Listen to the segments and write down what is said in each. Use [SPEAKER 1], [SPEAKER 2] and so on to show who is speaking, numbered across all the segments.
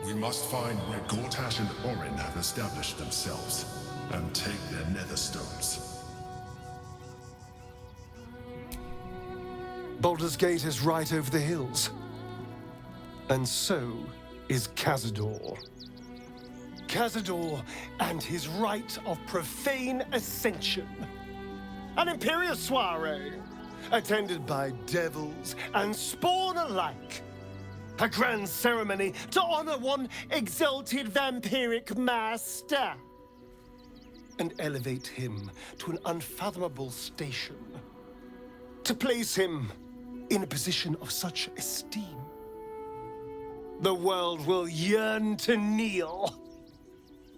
[SPEAKER 1] We must find where Gortash and Orin have established themselves, and take their nether stones.
[SPEAKER 2] Baldur's Gate is right over the hills. And so is Cazador. Cazador and his rite of profane ascension. An imperial soiree, attended by devils and spawn alike. A grand ceremony to honor one exalted vampiric master. And elevate him to an unfathomable station. To place him in a position of such esteem. The world will yearn to kneel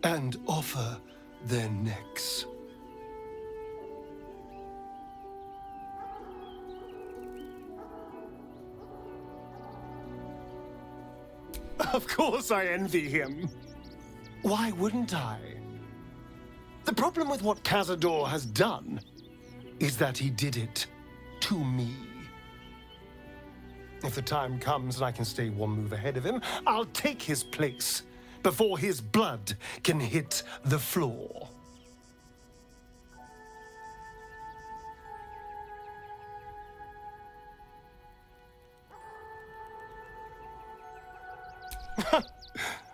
[SPEAKER 2] and offer their necks. Of course I envy him. Why wouldn't I? The problem with what Cazador has done is that he did it to me. If the time comes and I can stay one move ahead of him, I'll take his place before his blood can hit the floor.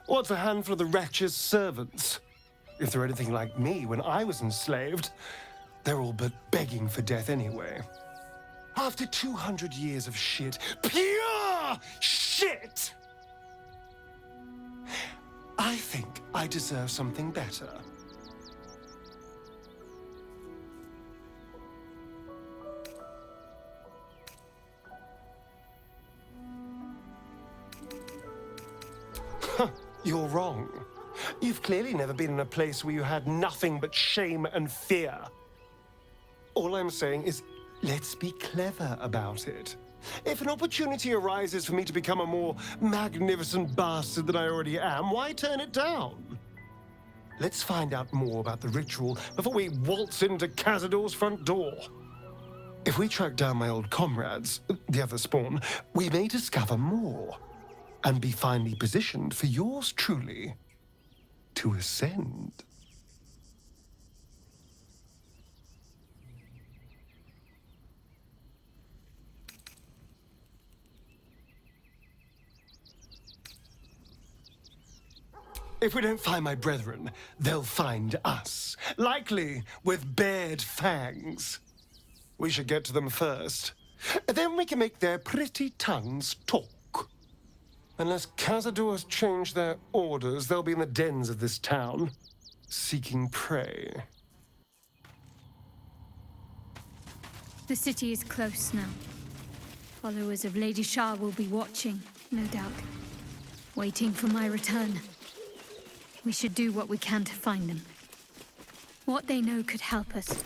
[SPEAKER 2] What's a handful of the wretch's servants? If they're anything like me when I was enslaved, they're all but begging for death anyway. After 200 years of shit, pure shit! I think I deserve something better. You're wrong. You've clearly never been in a place where you had nothing but shame and fear. All I'm saying is, let's be clever about it. If an opportunity arises for me to become a more magnificent bastard than I already am, why turn it down? Let's find out more about the ritual before we waltz into Cazador's front door. If we track down my old comrades, the other spawn, we may discover more and be finally positioned for yours truly to ascend. If we don't find my brethren, they'll find us, likely with bared fangs. We should get to them first. Then we can make their pretty tongues talk. Unless Cazador has changed their orders, they'll be in the dens of this town, seeking prey.
[SPEAKER 3] The city is close now. Followers of Lady Shah will be watching, no doubt, waiting for my return. We should do what we can to find them. What they know could help us.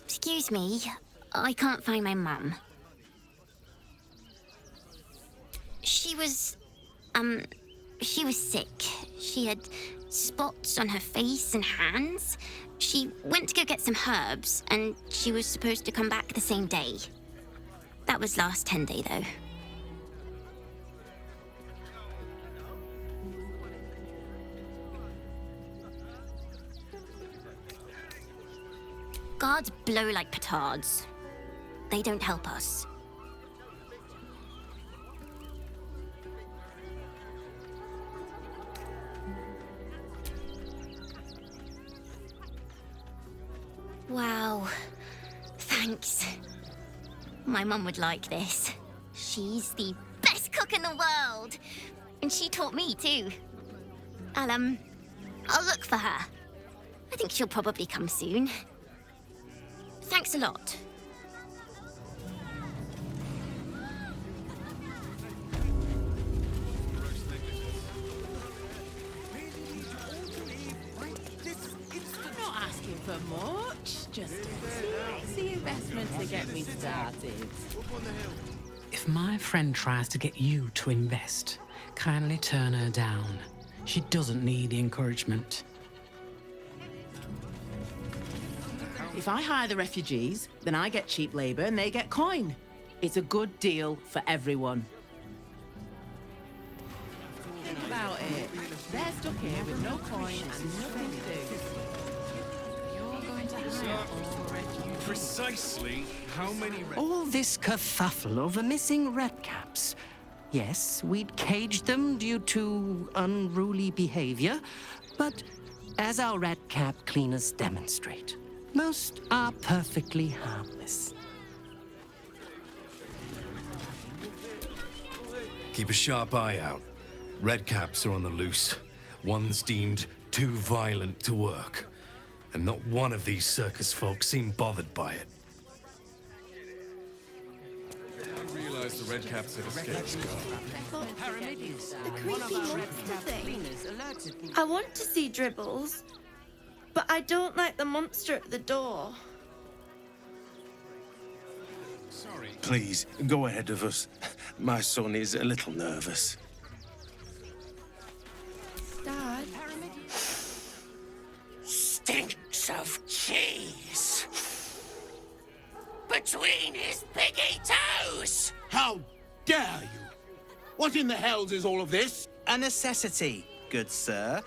[SPEAKER 4] Excuse me, I can't find my mum. She was sick. She had spots on her face and hands. She went to go get some herbs, and she was supposed to come back the same day. That was last 10-day, though. Guards blow like petards. They don't help us. Wow. Thanks. My mum would like this. She's the best cook in the world. And she taught me too. I'll look for her. I think she'll probably come soon. Thanks a lot.
[SPEAKER 5] I'm not asking for much, just a teensy investment to get me started.
[SPEAKER 6] If my friend tries to get you to invest, kindly turn her down. She doesn't need the encouragement.
[SPEAKER 5] If I hire the refugees, then I get cheap labor and they get coin. It's a good deal for everyone. Think about it. They're stuck here with no coin and nothing to do. You're going to hire all
[SPEAKER 7] Precisely how many...
[SPEAKER 8] All this kerfuffle over missing red caps. Yes, we'd caged them due to unruly behavior, but as our red cap cleaners demonstrate, most are perfectly harmless.
[SPEAKER 7] Keep a sharp eye out. Red caps are on the loose. One's deemed too violent to work. And not one of these circus folk seem bothered by it. I realize the red caps have escaped.
[SPEAKER 9] The creepy monster thing. I want to see Dribbles, but I don't like the monster at the door.
[SPEAKER 7] Sorry.
[SPEAKER 10] Please, go ahead of us. My son is a little nervous.
[SPEAKER 9] Dad?
[SPEAKER 8] Stinks of cheese between his piggy toes.
[SPEAKER 11] How dare you? What in the hells is all of this?
[SPEAKER 12] A necessity, good sir.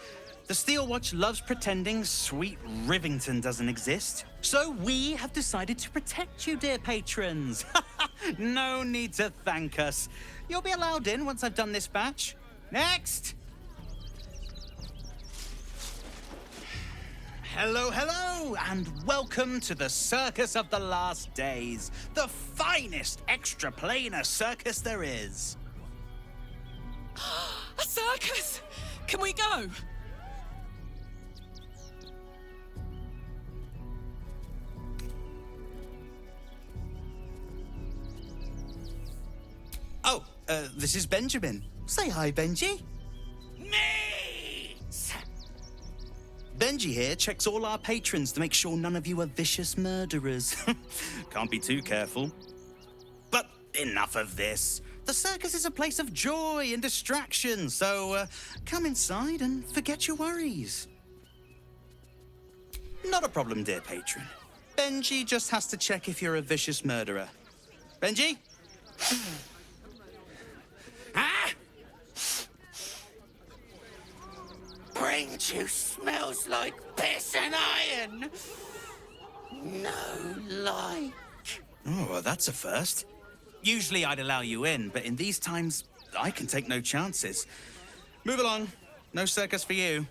[SPEAKER 12] The Steel Watch loves pretending sweet Rivington doesn't exist. So we have decided to protect you, dear patrons. No need to thank us. You'll be allowed in once I've done this batch. Next! Hello, hello, and welcome to the Circus of the Last Days, the finest extra-planar circus there is.
[SPEAKER 5] A circus! Can we go?
[SPEAKER 12] Oh, this is Benjamin. Say hi, Benji. Benji here checks all our patrons to make sure none of you are vicious murderers. Can't be too careful. But enough of this. The circus is a place of joy and distraction, so come inside and forget your worries. Not a problem, dear patron. Benji just has to check if you're a vicious murderer. Benji?
[SPEAKER 8] Ah! Brain juice smells like piss and iron. No like.
[SPEAKER 12] Oh, well, that's a first. Usually I'd allow you in, but in these times, I can take no chances. Move along. No circus for you.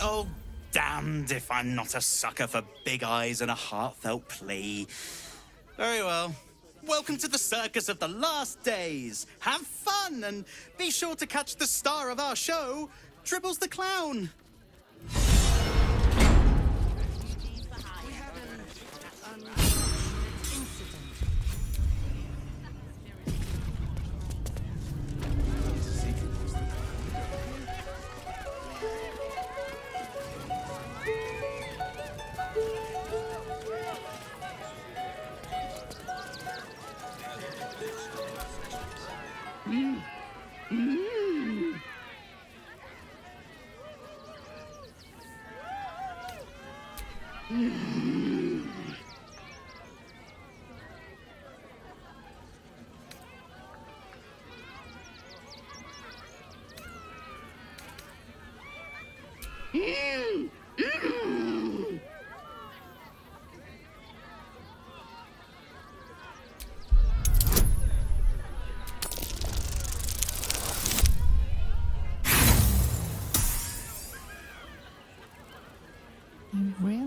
[SPEAKER 12] Oh, damned if I'm not a sucker for big eyes and a heartfelt plea. Very well. Welcome to the Circus of the Last Days. Have fun and be sure to catch the star of our show, Dribbles the Clown.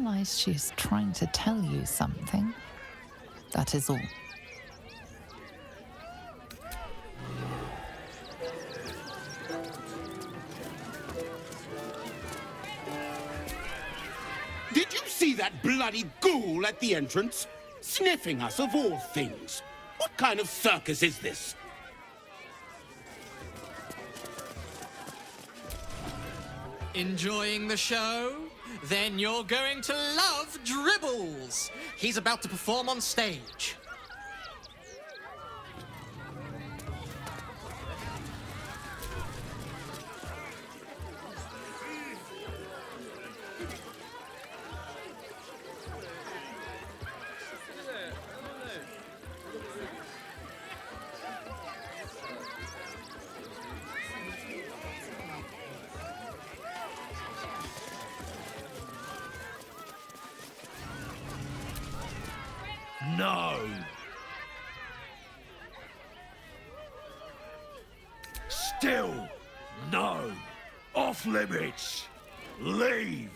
[SPEAKER 13] realize she is trying to tell you something. That is all.
[SPEAKER 11] Did you see that bloody ghoul at the entrance? Sniffing us of all things. What kind of circus is this?
[SPEAKER 14] Enjoying the show? Then you're going to love Dribbles. He's about to perform on stage.
[SPEAKER 15] No! Still no! Off limits! Leave!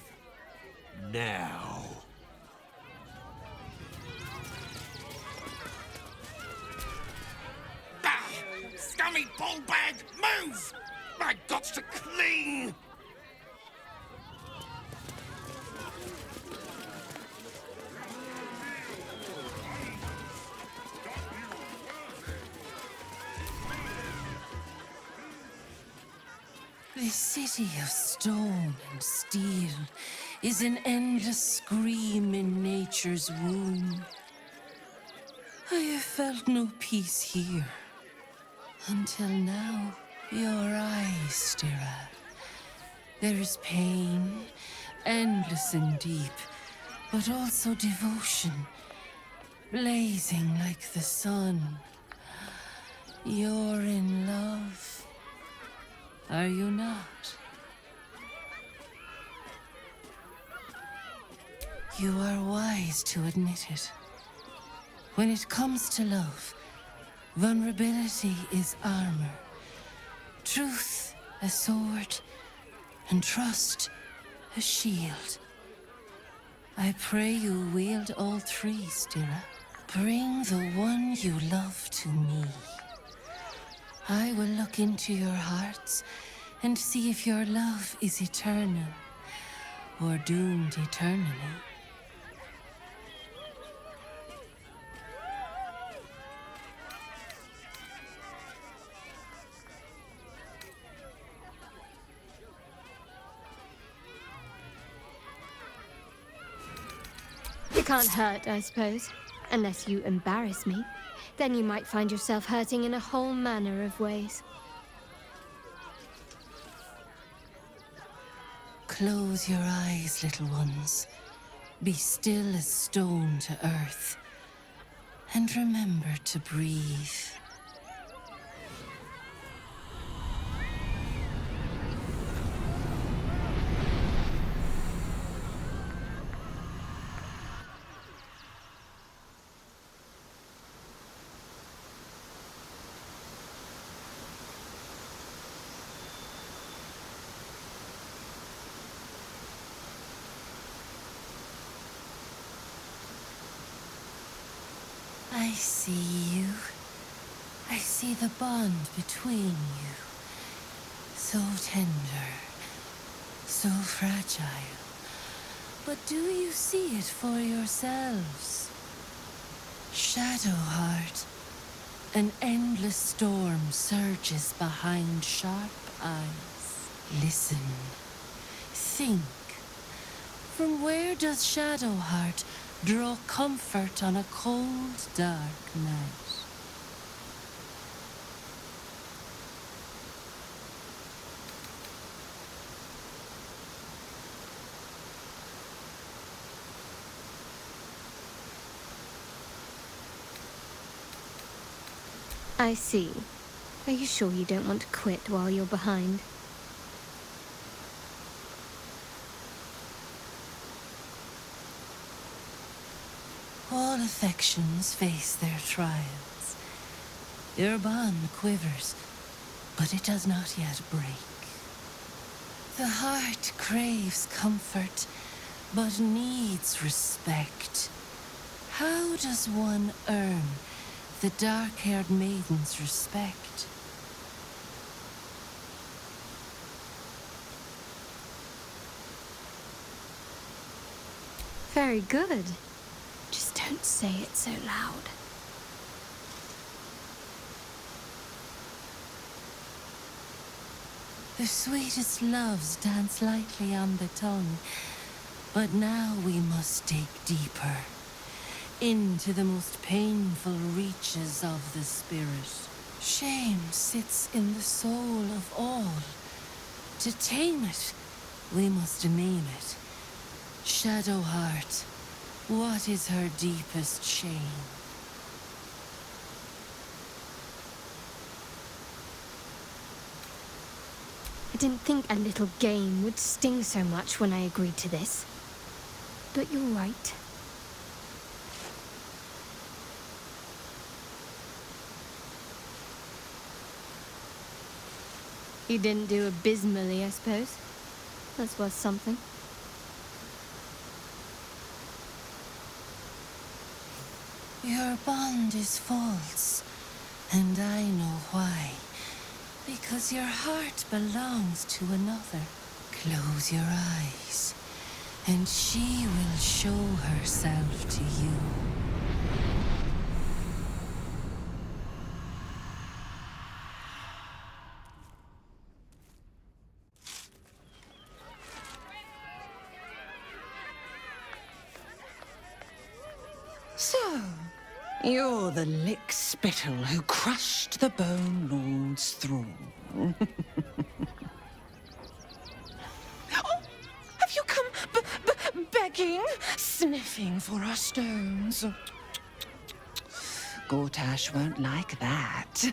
[SPEAKER 15] Now!
[SPEAKER 11] Ah! Scummy ball bag! Move! My gots to clean!
[SPEAKER 16] This city of stone and steel is an endless scream in nature's womb. I have felt no peace here. Until now, your eyes stare at. There is pain, endless and deep, but also devotion, blazing like the sun. You're in love. Are you not? You are wise to admit it. When it comes to love, vulnerability is armor, truth a sword, and trust a shield. I pray you wield all three, Stira. Bring the one you love to me. I will look into your hearts and see if your love is eternal or doomed eternally.
[SPEAKER 3] It can't hurt, I suppose, unless you embarrass me. Then you might find yourself hurting in a whole manner of ways.
[SPEAKER 16] Close your eyes, little ones. Be still as stone to earth. And remember to breathe. I see you. I see the bond between you. So tender, so fragile. But do you see it for yourselves? Shadowheart, an endless storm surges behind sharp eyes. Listen, think. From where does Shadowheart draw comfort on a cold, dark night?
[SPEAKER 3] I see. Are you sure you don't want to quit while you're behind?
[SPEAKER 16] All affections face their trials. Your bond quivers, but it does not yet break. The heart craves comfort, but needs respect. How does one earn the dark-haired maiden's respect?
[SPEAKER 3] Very good. Just don't say it so loud.
[SPEAKER 16] The sweetest loves dance lightly on the tongue, but now we must dig deeper, into the most painful reaches of the spirit. Shame sits in the soul of all. To tame it, we must name it. Shadow heart, what is her deepest shame?
[SPEAKER 3] I didn't think a little game would sting so much when I agreed to this. But you're right. You didn't do abysmally, I suppose. That's worth something.
[SPEAKER 16] Your bond is false, and I know why. Because your heart belongs to another. Close your eyes, and she will show herself to you.
[SPEAKER 17] So, you're the lick-spittle who crushed the Bone Lord's throne. Oh, have you come begging, sniffing for our stones? Gortash won't like that.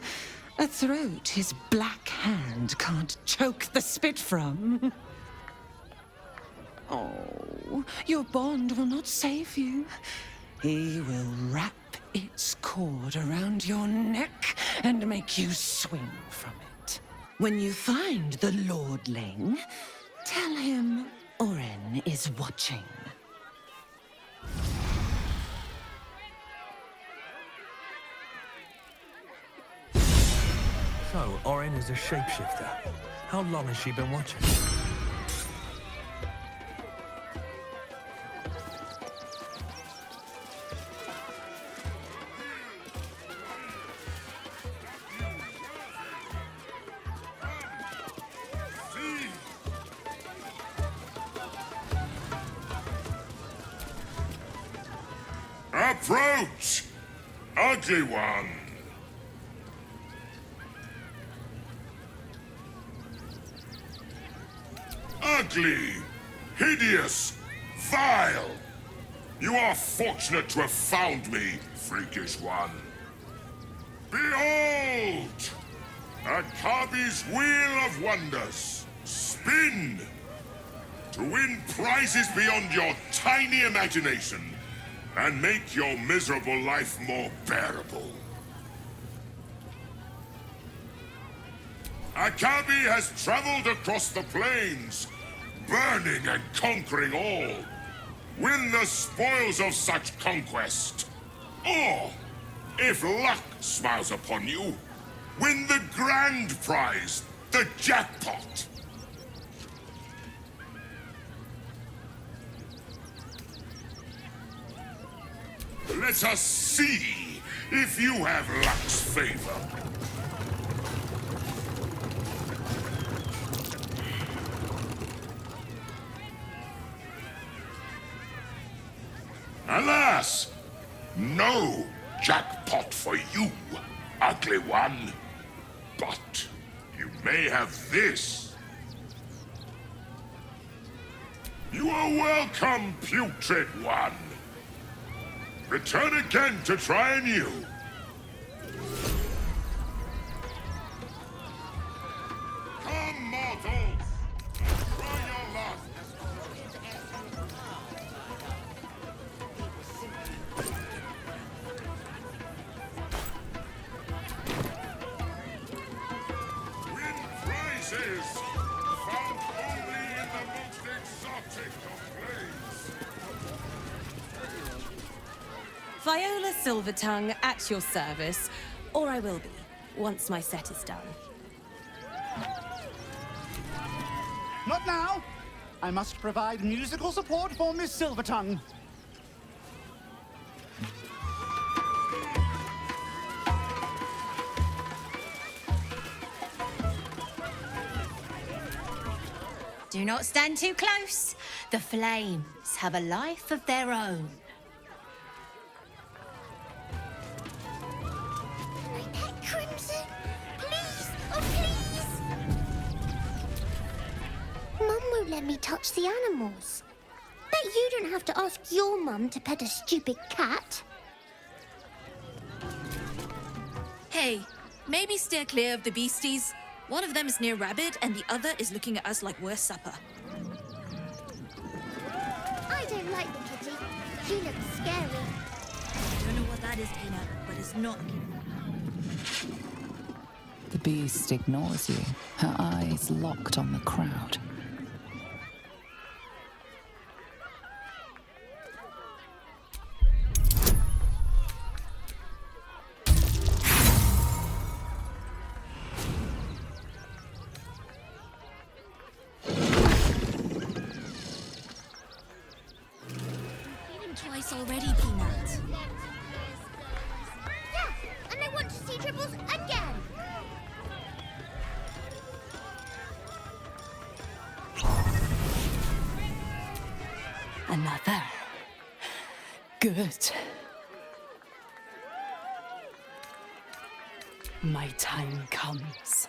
[SPEAKER 17] A throat his black hand can't choke the spit from. Oh, your bond will not save you. He will wrap its cord around your neck and make you swing from it. When you find the lordling, tell him Oren is watching.
[SPEAKER 15] So, Oren is a shapeshifter. How long has she been watching?
[SPEAKER 1] Approach, ugly one. Ugly, hideous, vile. You are fortunate to have found me, freakish one. Behold! Akabi's wheel of wonders. Spin! To win prizes beyond your tiny imagination and make your miserable life more bearable. Akabi has traveled across the plains, burning and conquering all. Win the spoils of such conquest. Or, if luck smiles upon you, win the grand prize, the jackpot. Let us see if you have luck's favor. Alas, no jackpot for you, ugly one. But you may have this. You are welcome, putrid one. Return again to try anew. Come, mortals! Try your luck! Win prizes found only in the most exotic of plays.
[SPEAKER 18] Viola Silvertongue at your service, or I will be, once my set is done.
[SPEAKER 19] Not now! I must provide musical support for Miss Silvertongue.
[SPEAKER 20] Do not stand too close. The flames have a life of their own.
[SPEAKER 4] My pet Crimson! Please! Oh, please! Mum won't let me touch the animals. Bet you don't have to ask your mum to pet a stupid cat.
[SPEAKER 21] Hey, maybe steer clear of the beasties. One of them is near Rabbit, and the other is looking at us like we're supper.
[SPEAKER 4] I don't like the kitty. She looks scary.
[SPEAKER 21] I don't know what that is, Peanut, but it's not.
[SPEAKER 13] The beast ignores you, her eyes locked on the crowd.
[SPEAKER 21] Twice already, Peanut.
[SPEAKER 4] Yeah, and I want to see Dribbles again.
[SPEAKER 16] Another. Good. My time comes.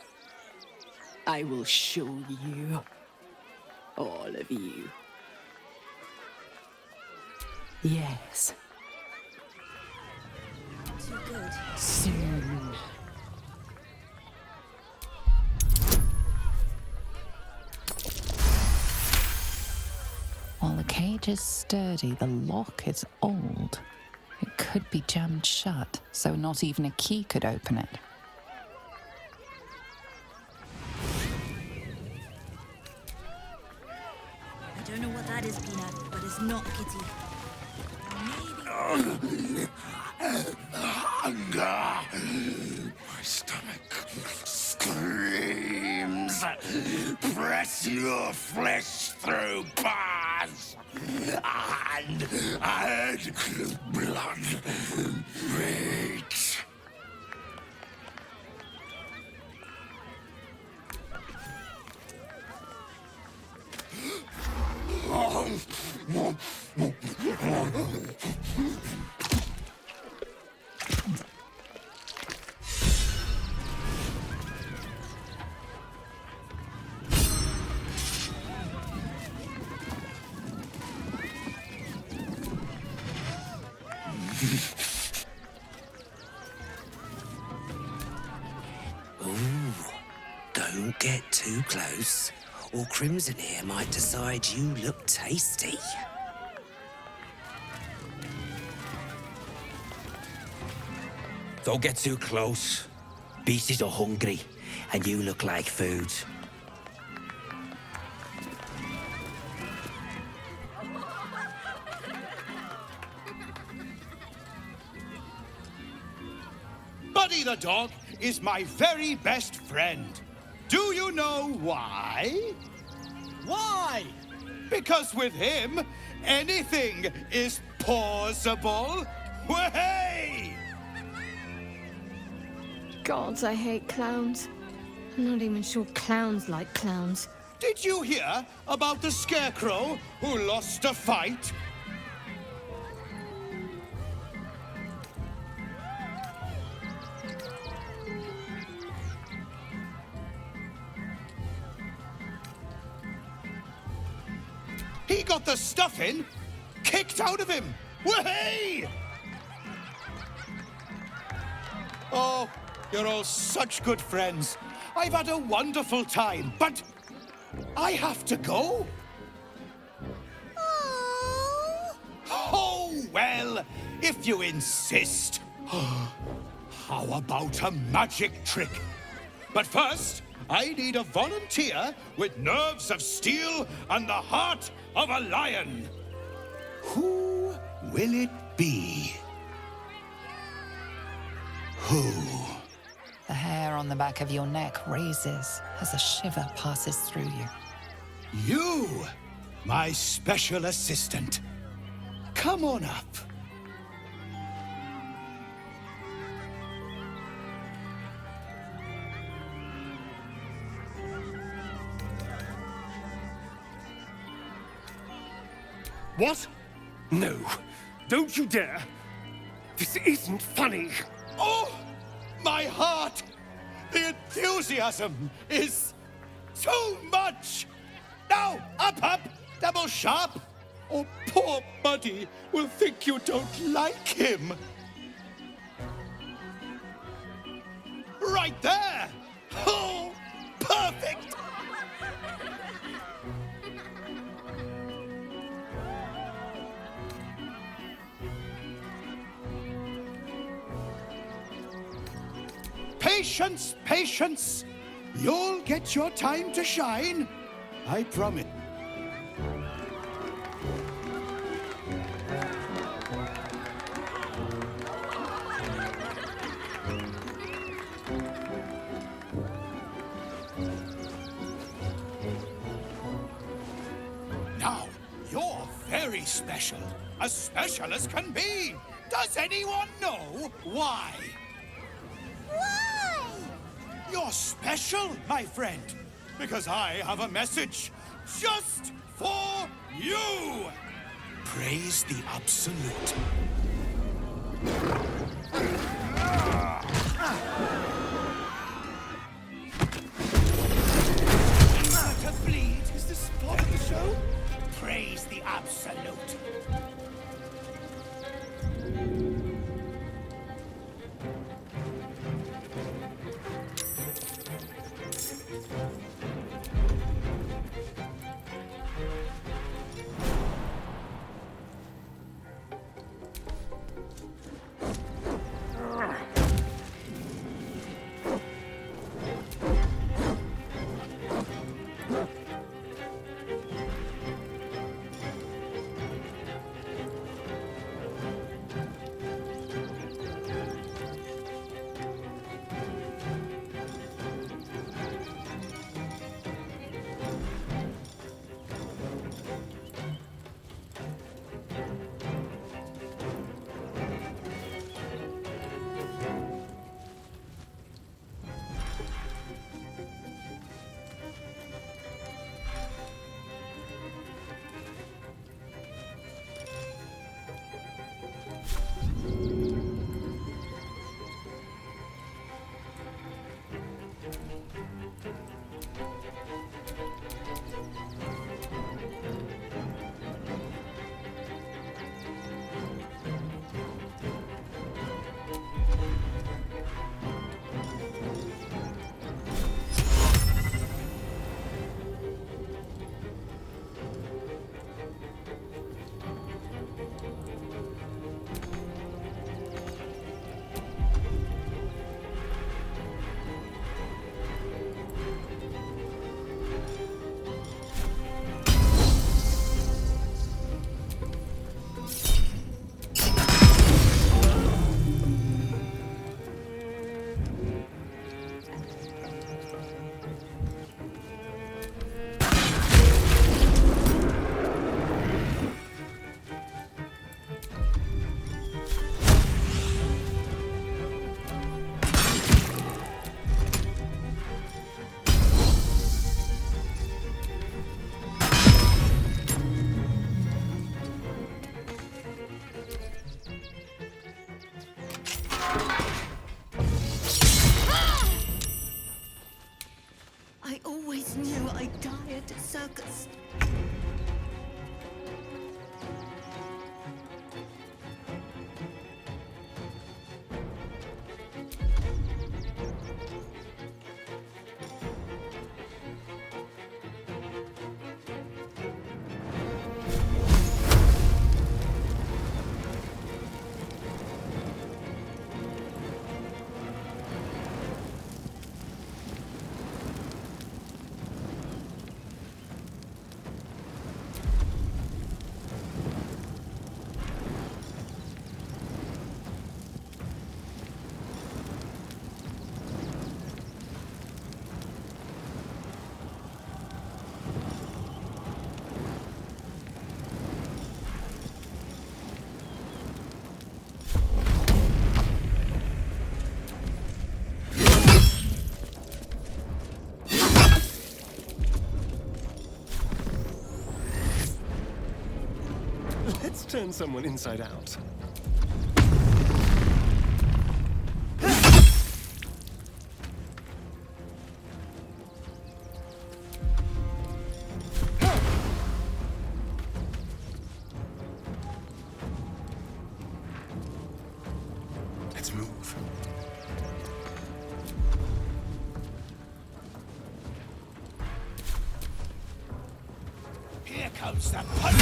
[SPEAKER 16] I will show you. All of you. Yes.
[SPEAKER 21] Too good.
[SPEAKER 16] Soon.
[SPEAKER 13] While the cage is sturdy, the lock is old. It could be jammed shut, so not even a key could open it.
[SPEAKER 21] I don't know what that is, Peanut, but it's not Kitty.
[SPEAKER 1] Hunger! My stomach screams. Press your flesh through bars and add blood rage.
[SPEAKER 22] Ooh, don't get too close, or Crimson here might decide you look tasty. Don't get too close. Beasties are hungry, and you look like food.
[SPEAKER 11] Buddy the dog is my very best friend. Do you know why? Why? Because with him, anything is possible. Way!
[SPEAKER 3] God, I hate clowns. I'm not even sure clowns like clowns.
[SPEAKER 11] Did you hear about the scarecrow who lost a fight? He got the stuffing kicked out of him. Way! Oh, you're all such good friends. I've had a wonderful time, but I have to go. Oh, well, if you insist. How about a magic trick? But first, I need a volunteer with nerves of steel and the heart of a lion. Who will it be? Who?
[SPEAKER 13] The hair on the back of your neck raises as a shiver passes through you.
[SPEAKER 11] You, my special assistant. Come on up.
[SPEAKER 2] What? No, don't you dare. This isn't funny.
[SPEAKER 11] Oh, my heart! The enthusiasm is too much! Now, up, double sharp, or poor Buddy will think you don't like him. Right there! Oh, perfect! Patience, patience! You'll get your time to shine. I promise. Now, you're very special. As special as can be. Does anyone know why? Why? You're special, my friend, because I have a message just for you. Praise the Absolute. To bleed is the spot of the show. Praise the Absolute.
[SPEAKER 2] turn someone inside out. Let's move.
[SPEAKER 11] Here comes the punch!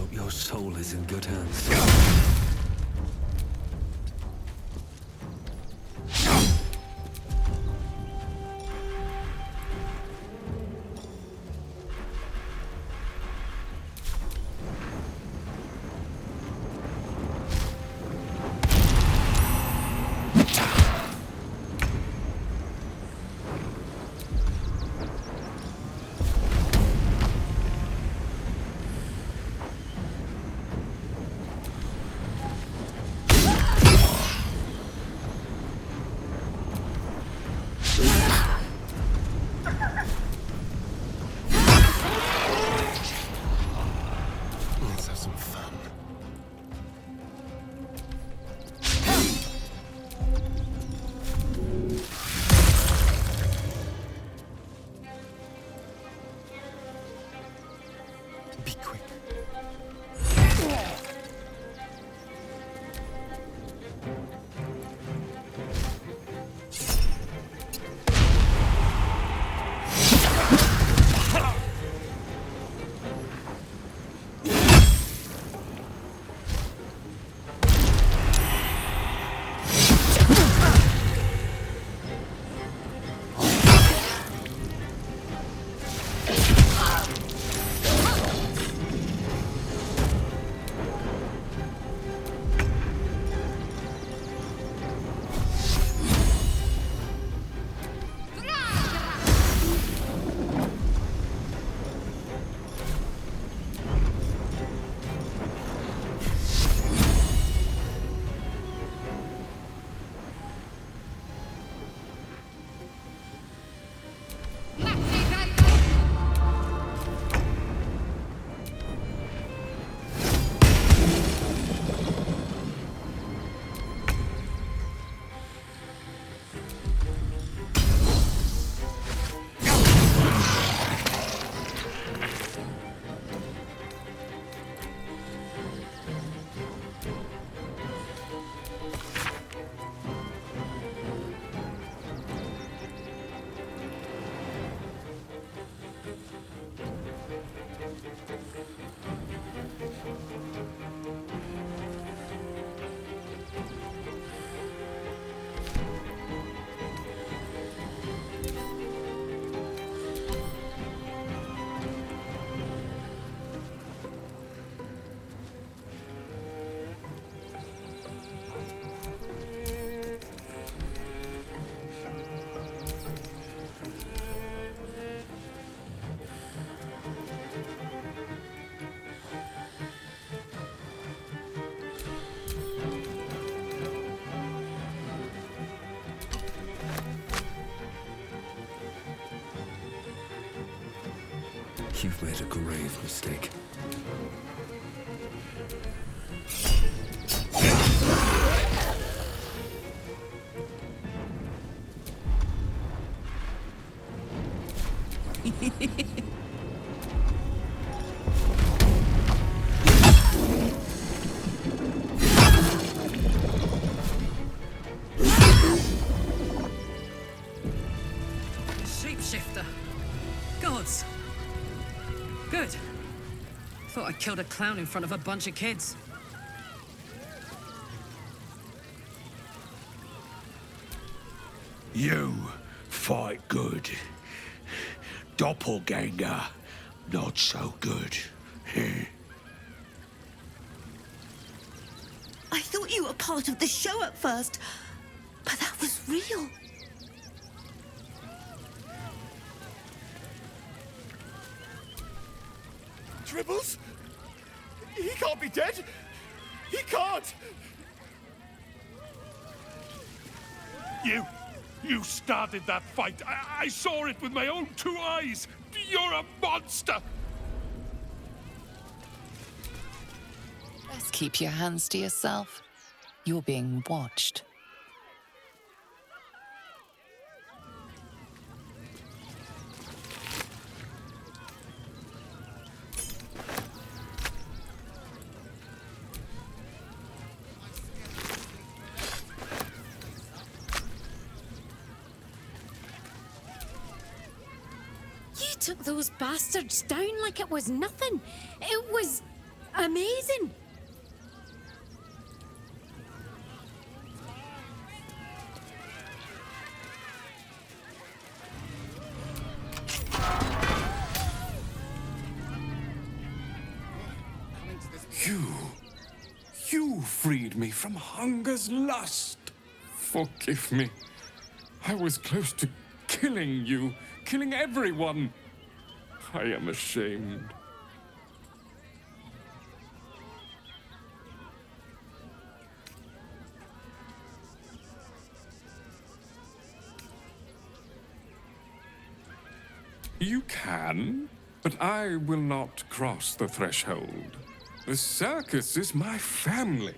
[SPEAKER 15] Your soul is in good hands. You've made a grave mistake.
[SPEAKER 6] Shapeshifter. Gods. Good. Thought I killed a clown in front of a bunch of kids.
[SPEAKER 11] You fight good. Doppelganger, not so good.
[SPEAKER 9] I thought you were part of the show at first, but that was real.
[SPEAKER 11] Dribbles? He can't be dead. He can't. You started that fight. I saw it with my own 2 eyes. You're a monster.
[SPEAKER 13] Best keep your hands to yourself. You're being watched.
[SPEAKER 7] Took those bastards down like it was nothing. It was amazing.
[SPEAKER 23] You freed me from hunger's lust. Forgive me. I was close to killing you, killing everyone. I am ashamed. You can, but I will not cross the threshold. The circus is my family.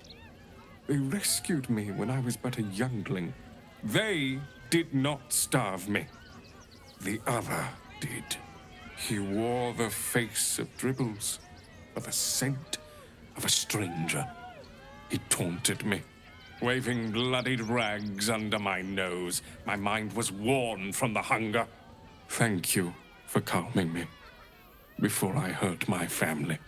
[SPEAKER 23] They rescued me when I was but a youngling. They did not starve me. The other did. He wore the face of Dribbles, or the scent of a stranger. He taunted me, waving bloodied rags under my nose. My mind was worn from the hunger. Thank you for calming me before I hurt my family.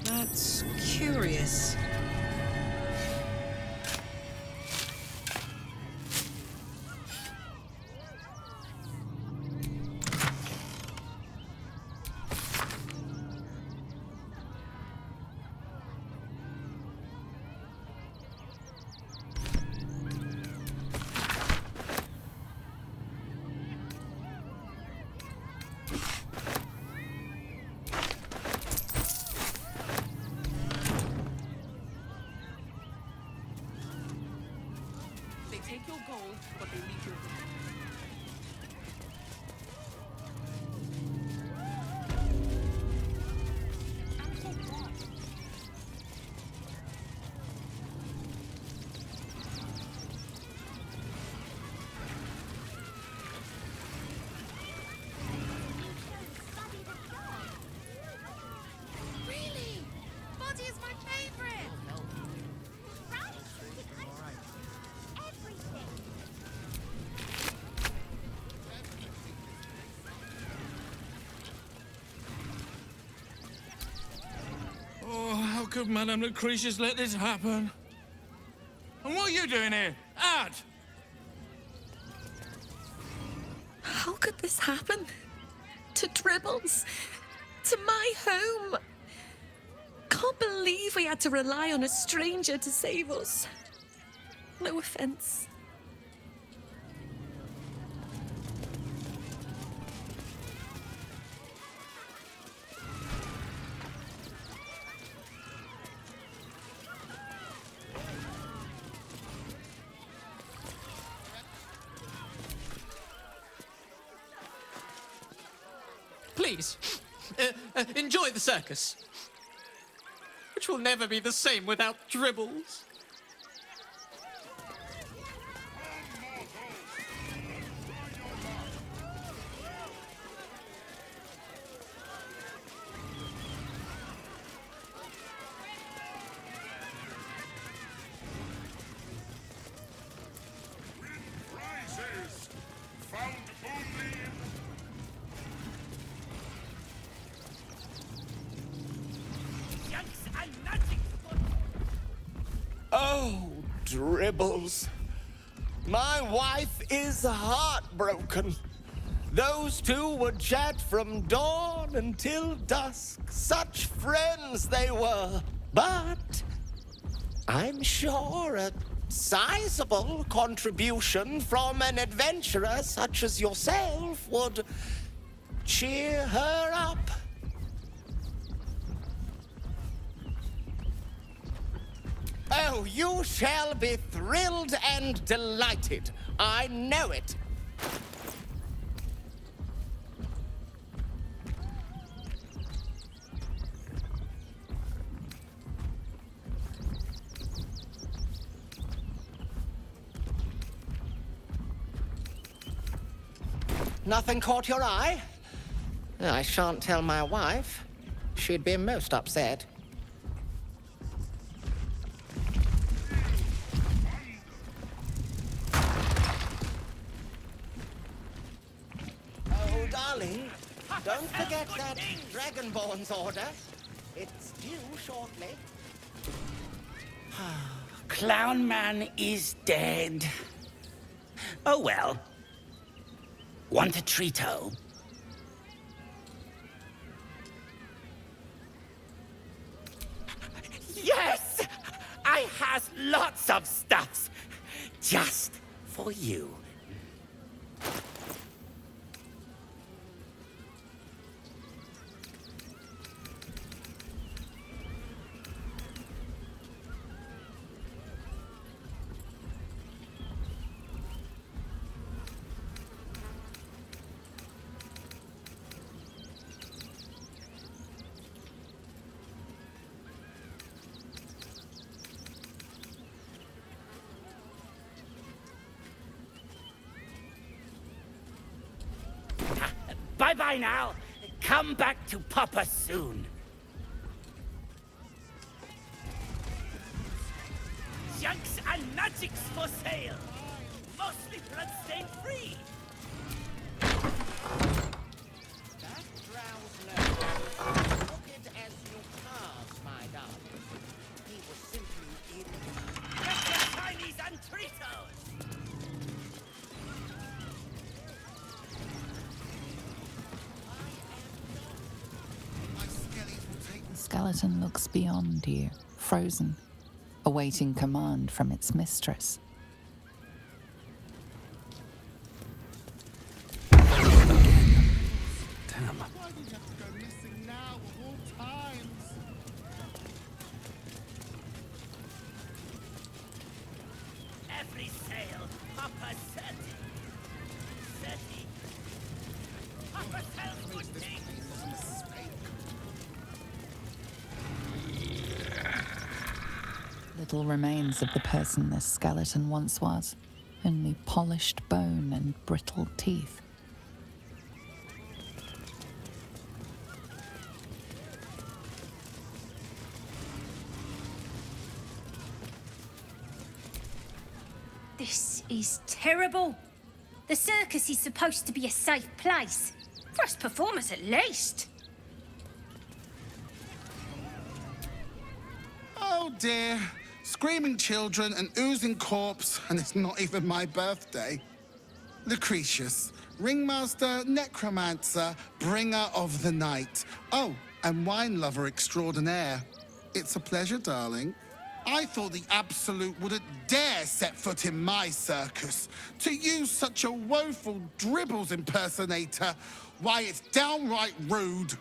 [SPEAKER 6] That's curious. Take your gold, but they leave your...
[SPEAKER 7] Really? Body is my favorite.
[SPEAKER 23] Oh, how could Madame Lucretius let this happen? And what are you doing here? Ad!
[SPEAKER 9] How could this happen?
[SPEAKER 5] to Dribbles. To my home. Can't believe we had to rely on a stranger to save us. No offense.
[SPEAKER 14] Please, enjoy the circus, which will never be the same without Dribbles.
[SPEAKER 1] Prizes found only in
[SPEAKER 8] Oh, Dribbles. My wife is heartbroken. Those two would chat from dawn until dusk. Such friends they were. But I'm sure a sizable contribution from an adventurer such as yourself would cheer her up. Oh, you shall be thrilled and delighted. I know it. Nothing caught your eye? I shan't tell my wife. She'd be most upset. Oh, darling, don't forget that Dragonborn's order. It's due shortly.
[SPEAKER 10] Clown Man is dead. Oh well. Want a treato? Yes! I has lots of stuffs. Just for you. Bye-bye now. Come back to Papa soon. Junks and magics for sale. Mostly bloodstain free.
[SPEAKER 8] That drow's low. Crooked as you pass, my darling. He was simply in...
[SPEAKER 10] Get your Chinese and Tritos!
[SPEAKER 13] The skeleton looks beyond you, frozen, awaiting command from its mistress.
[SPEAKER 15] Damn.
[SPEAKER 19] Why did you have to go missing now of all times?
[SPEAKER 10] Every sale, Papa 30. 30. Papa sells good things.
[SPEAKER 13] Little remains of the person this skeleton once was, only polished bone and brittle teeth.
[SPEAKER 20] This is terrible. The circus is supposed to be a safe place. For us performers at least.
[SPEAKER 19] Oh dear. Screaming children, an oozing corpse, and it's not even my birthday.
[SPEAKER 12] Lucretius, ringmaster, necromancer, bringer of the night. Oh, and wine lover extraordinaire. It's a pleasure, darling. I thought the Absolute wouldn't dare set foot in my circus. To use such a woeful dribbles impersonator, why, it's downright rude.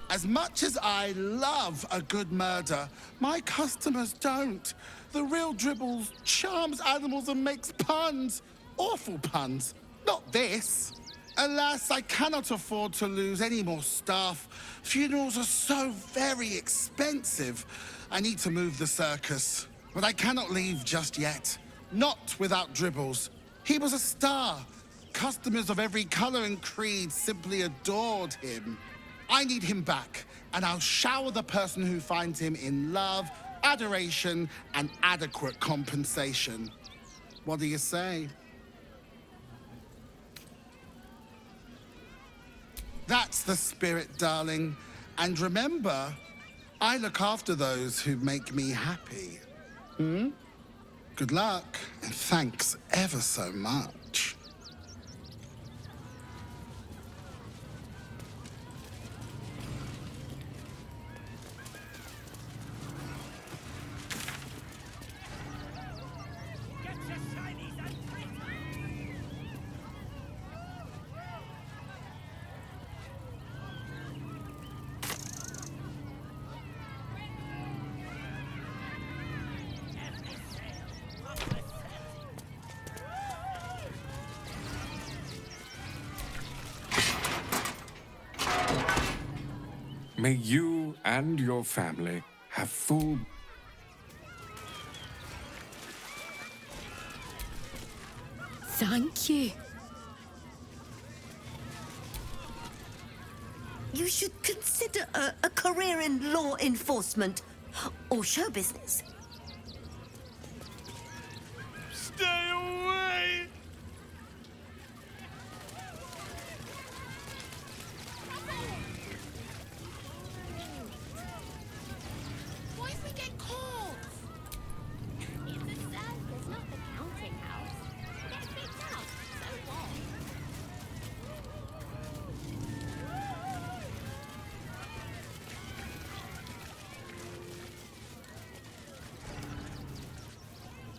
[SPEAKER 12] As much as I love a good murder, my customers don't. The real Dribbles charms animals and makes puns. Awful puns. Not this. Alas, I cannot afford to lose any more staff. Funerals are so very expensive. I need to move the circus. But I cannot leave just yet. Not without Dribbles. He was a star. Customers of every color and creed simply adored him. I need him back, and I'll shower the person who finds him in love, adoration, and adequate compensation. What do you say? That's the spirit, darling. And remember, I look after those who make me happy. Good luck, and thanks ever so much.
[SPEAKER 23] May you and your family have full...
[SPEAKER 7] Thank you.
[SPEAKER 17] You should consider a career in law enforcement or show business.
[SPEAKER 11] Stay away!
[SPEAKER 20] What if we get caught? It's a circus, not the counting house. Get kicked out. So what?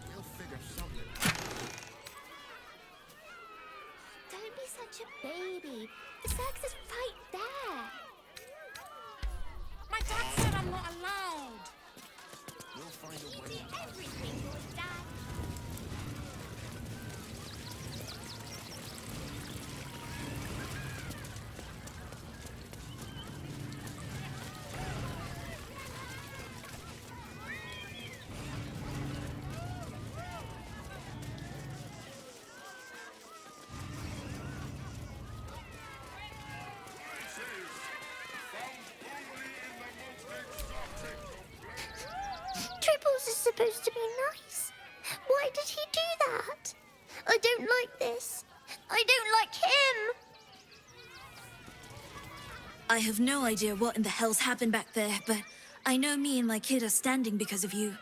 [SPEAKER 1] We'll figure something.
[SPEAKER 20] Don't be such a baby. The circus is right there. My dad said I'm not allowed.
[SPEAKER 1] We'll find a
[SPEAKER 20] You
[SPEAKER 1] way.
[SPEAKER 20] do everything, your dad. Triples is supposed to be nice. Why did he do that? I don't like this. I don't like him.
[SPEAKER 21] I have no idea what in the hell's happened back there, but I know me and my kid are standing because of you.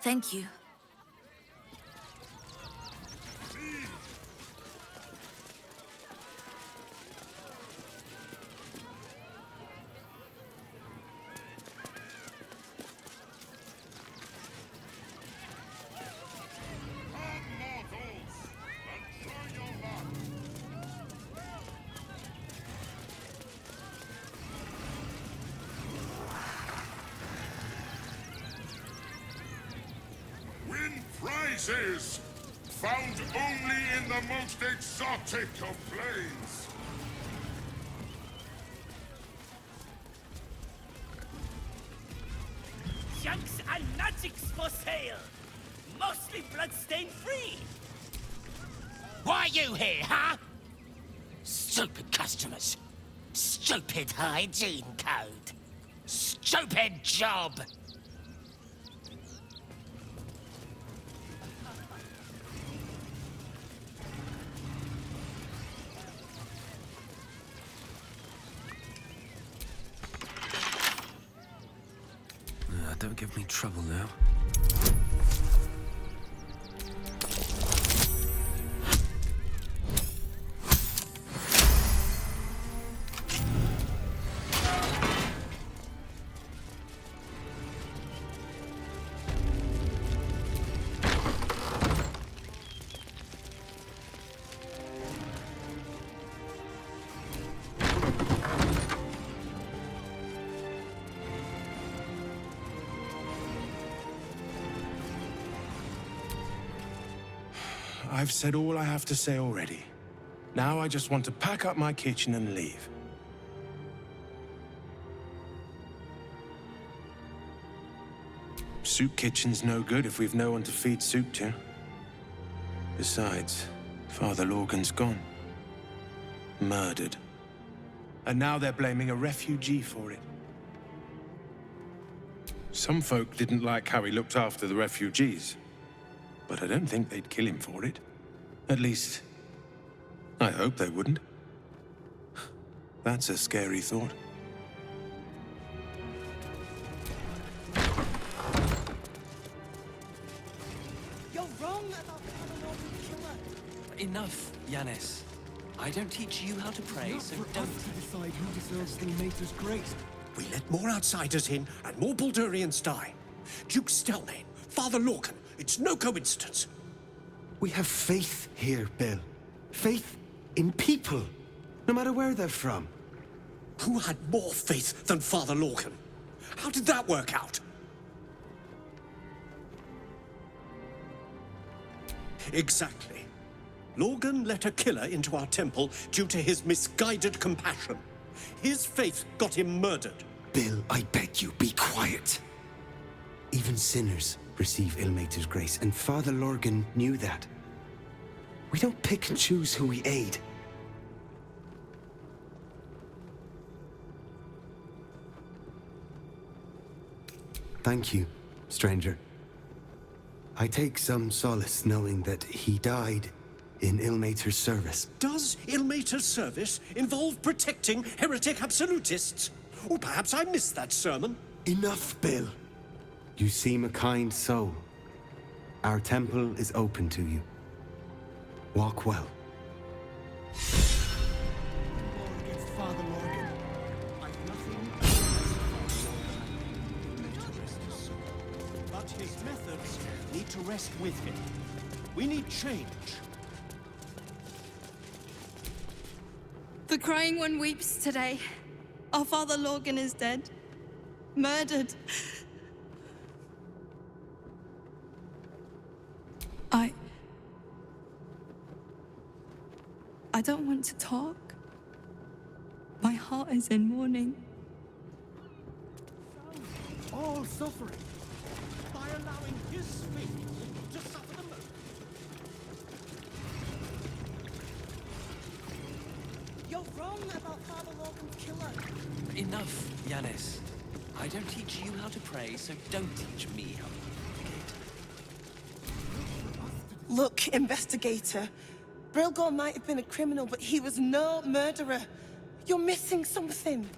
[SPEAKER 21] Thank you.
[SPEAKER 1] Win prizes! Found only in the most exotic of planes!
[SPEAKER 10] Junks and magics for sale! Mostly bloodstain free! Why are you here, huh? Stupid customers! Stupid hygiene code! Stupid job!
[SPEAKER 15] Don't give
[SPEAKER 2] me trouble now.
[SPEAKER 4] I've said all I have to say already. Now I just want to pack up my kitchen and leave. Soup kitchen's no good if we've no one to feed soup to. Besides, Father Lorgan's gone. Murdered. And now they're blaming a refugee for it. Some folk didn't like how he looked after the refugees. But I don't think they'd kill him for it. At least, I hope they wouldn't. That's a scary thought.
[SPEAKER 8] You're wrong about Father Lorgan's killer.
[SPEAKER 2] Enough, Yanis. I don't teach you how to pray, so don't
[SPEAKER 16] decide who deserves the Mater's grace.
[SPEAKER 18] We let more outsiders in, and more Baldurians die. Duke Stelmane, Father Lorcan, it's no coincidence.
[SPEAKER 16] We have faith here, Bill. Faith in people, no matter where they're from.
[SPEAKER 18] Who had more faith than Father Lorcan? How did that work out? Exactly. Lorgan let a killer into our temple due to his misguided compassion. His faith got him murdered.
[SPEAKER 16] Bill, I beg you, be quiet. Even sinners receive Ilmater's grace, and Father Lorgan knew that. We don't pick and choose who we aid. Thank you, stranger. I take some solace knowing that he died in Ilmater's service.
[SPEAKER 18] Does Ilmater's service involve protecting heretic absolutists? Or perhaps I missed that sermon.
[SPEAKER 16] Enough, Bill. You seem a kind soul. Our temple is open to you. Walk well. Against Father Lorgan. I've nothing
[SPEAKER 8] But his methods need to rest with him. We need change.
[SPEAKER 9] The Crying One weeps today. Our Father Lorgan is dead. Murdered. I don't want to talk. My heart is in mourning.
[SPEAKER 8] All suffering by allowing his faith to suffer the most. You're wrong about Father Lorgan's killer.
[SPEAKER 2] Enough, Yanis. I don't teach you how to pray, so don't teach me how to
[SPEAKER 24] Look, investigator. Brilgor might have been a criminal, but he was no murderer. You're missing something.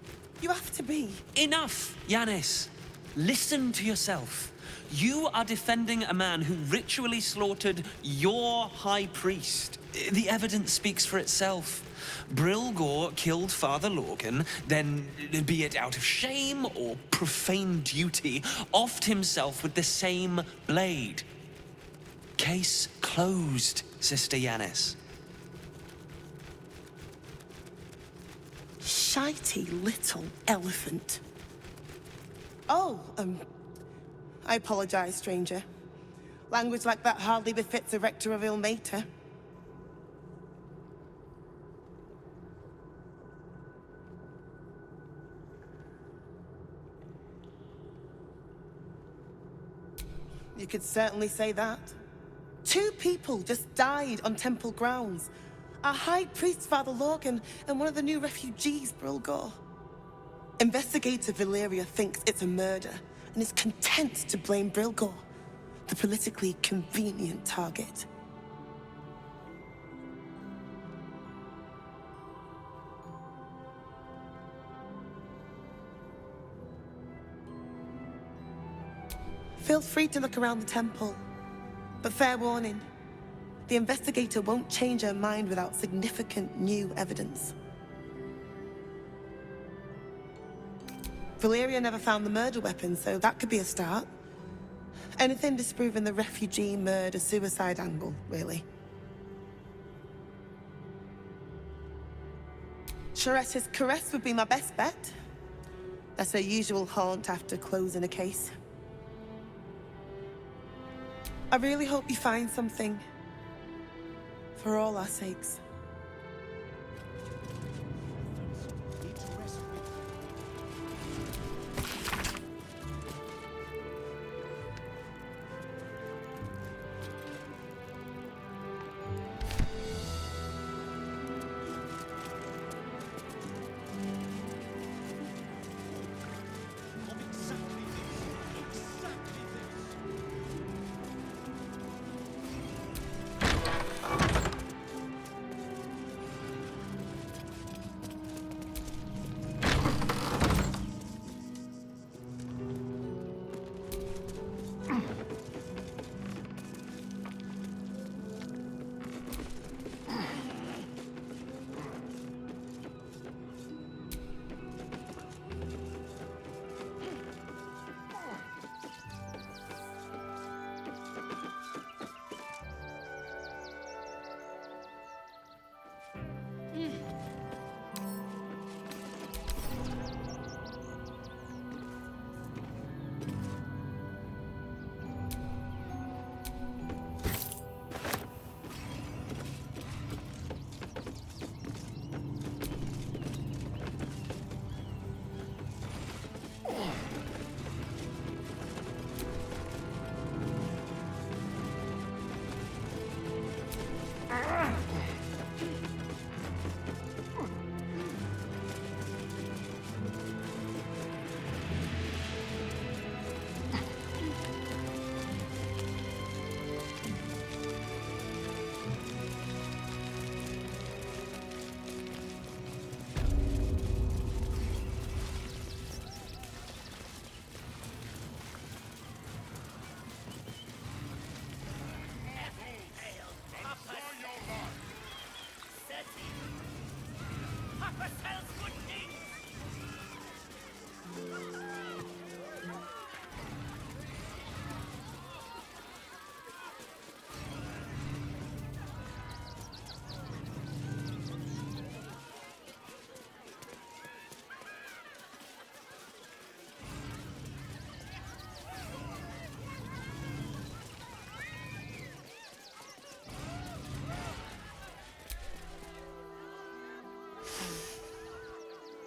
[SPEAKER 24] You have to be.
[SPEAKER 2] Enough, Yanis. Listen to yourself. You are defending a man who ritually slaughtered your high priest. The evidence speaks for itself. Brilgor killed Father Lorgan, then, be it out of shame or profane duty, offed himself with the same blade. Case closed, Sister Yanis.
[SPEAKER 24] Shitey little elephant. Oh, I apologize, stranger. Language like that hardly befits a rector of Ilmater. You could certainly say that. 2 people just died on temple grounds. Our high priest, Father Lorgan, and one of the new refugees, Brilgor. Investigator Valeria thinks it's a murder and is content to blame Brilgor, the politically convenient target. Feel free to look around the temple. But fair warning, the investigator won't change her mind without significant new evidence. Valeria never found the murder weapon, so that could be a start. Anything disproving the refugee murder-suicide angle, really. Charette's caress would be my best bet. That's her usual haunt after closing a case. I really hope you find something. For all our sakes.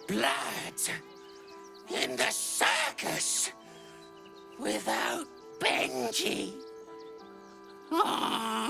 [SPEAKER 10] Blood in the circus without Benji. Ah.